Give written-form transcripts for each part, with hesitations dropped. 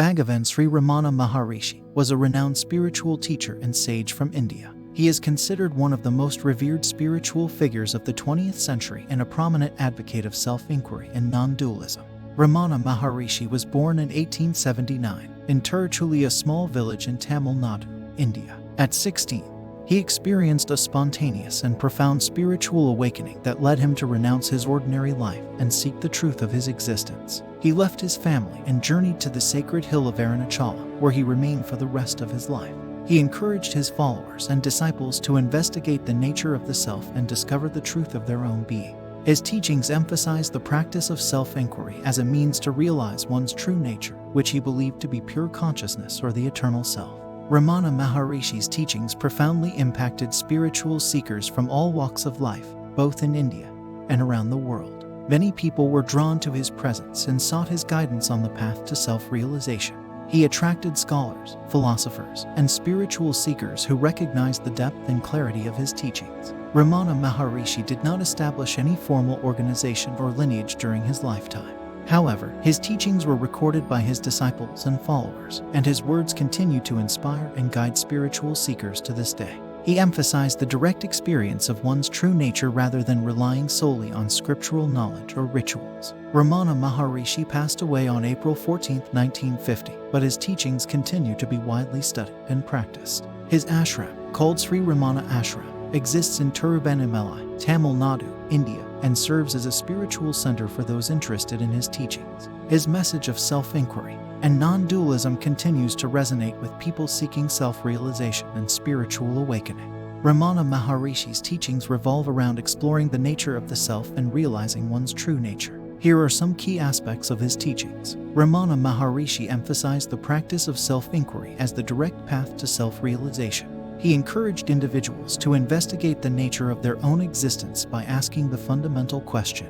Bhagavan Sri Ramana Maharishi was a renowned spiritual teacher and sage from India. He is considered one of the most revered spiritual figures of the 20th century and a prominent advocate of self-inquiry and non-dualism. Ramana Maharishi was born in 1879 in Tiruchuli, a small village in Tamil Nadu, India. At 16, he experienced a spontaneous and profound spiritual awakening that led him to renounce his ordinary life and seek the truth of his existence. He left his family and journeyed to the sacred hill of Arunachala, where he remained for the rest of his life. He encouraged his followers and disciples to investigate the nature of the self and discover the truth of their own being. His teachings emphasized the practice of self-inquiry as a means to realize one's true nature, which he believed to be pure consciousness or the eternal self. Ramana Maharishi's teachings profoundly impacted spiritual seekers from all walks of life, both in India and around the world. Many people were drawn to his presence and sought his guidance on the path to self-realization. He attracted scholars, philosophers, and spiritual seekers who recognized the depth and clarity of his teachings. Ramana Maharishi did not establish any formal organization or lineage during his lifetime. However, his teachings were recorded by his disciples and followers, and his words continue to inspire and guide spiritual seekers to this day. He emphasized the direct experience of one's true nature rather than relying solely on scriptural knowledge or rituals. Ramana Maharishi passed away on April 14, 1950, but his teachings continue to be widely studied and practiced. His ashram, called Sri Ramana Ashram, exists in Tiruvannamalai, Tamil Nadu, India, and serves as a spiritual center for those interested in his teachings. His message of self-inquiry and non-dualism continues to resonate with people seeking self-realization and spiritual awakening. Ramana Maharishi's teachings revolve around exploring the nature of the self and realizing one's true nature. Here are some key aspects of his teachings. Ramana Maharishi emphasized the practice of self-inquiry as the direct path to self-realization. He encouraged individuals to investigate the nature of their own existence by asking the fundamental question,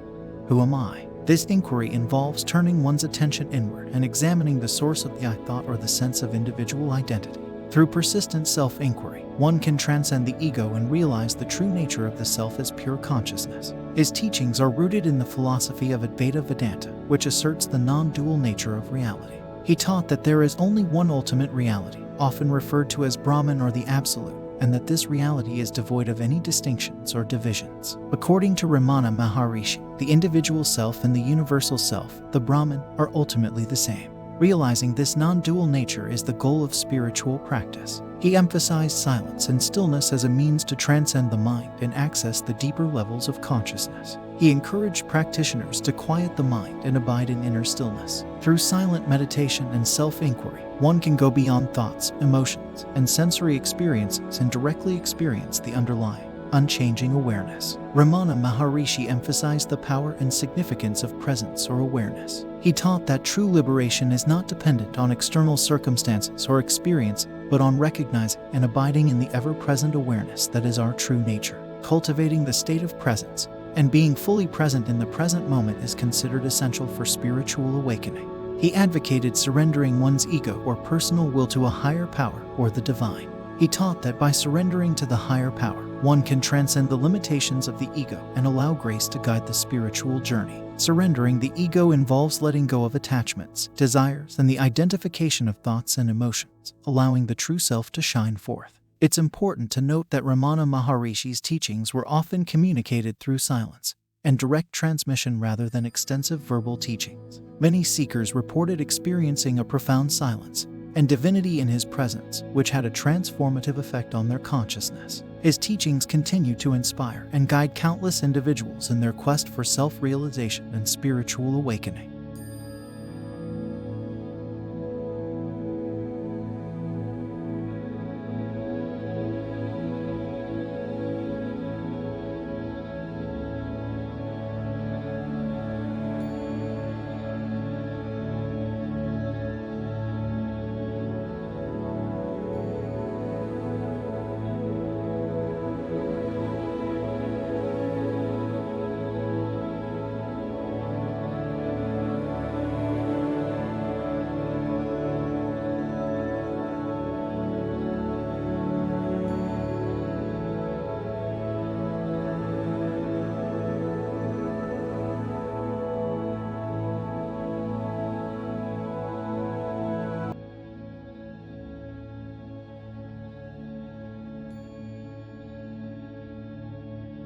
"Who am I?" This inquiry involves turning one's attention inward and examining the source of the I thought or the sense of individual identity. Through persistent self-inquiry, one can transcend the ego and realize the true nature of the self as pure consciousness. His teachings are rooted in the philosophy of Advaita Vedanta, which asserts the non-dual nature of reality. He taught that there is only one ultimate reality, often referred to as Brahman or the Absolute, and that this reality is devoid of any distinctions or divisions. According to Ramana Maharishi, the individual self and the universal self, the Brahman, are ultimately the same. Realizing this non-dual nature is the goal of spiritual practice. He emphasized silence and stillness as a means to transcend the mind and access the deeper levels of consciousness. He encouraged practitioners to quiet the mind and abide in inner stillness. Through silent meditation and self-inquiry, one can go beyond thoughts, emotions, and sensory experiences and directly experience the underlying, unchanging awareness. Ramana Maharishi emphasized the power and significance of presence or awareness. He taught that true liberation is not dependent on external circumstances or experience, but on recognizing and abiding in the ever-present awareness that is our true nature. Cultivating the state of presence and being fully present in the present moment is considered essential for spiritual awakening. He advocated surrendering one's ego or personal will to a higher power or the divine. He taught that by surrendering to the higher power, one can transcend the limitations of the ego and allow grace to guide the spiritual journey. Surrendering the ego involves letting go of attachments, desires, and the identification of thoughts and emotions, allowing the true self to shine forth. It's important to note that Ramana Maharishi's teachings were often communicated through silence and direct transmission rather than extensive verbal teachings. Many seekers reported experiencing a profound silence and divinity in his presence, which had a transformative effect on their consciousness. His teachings continue to inspire and guide countless individuals in their quest for self-realization and spiritual awakening.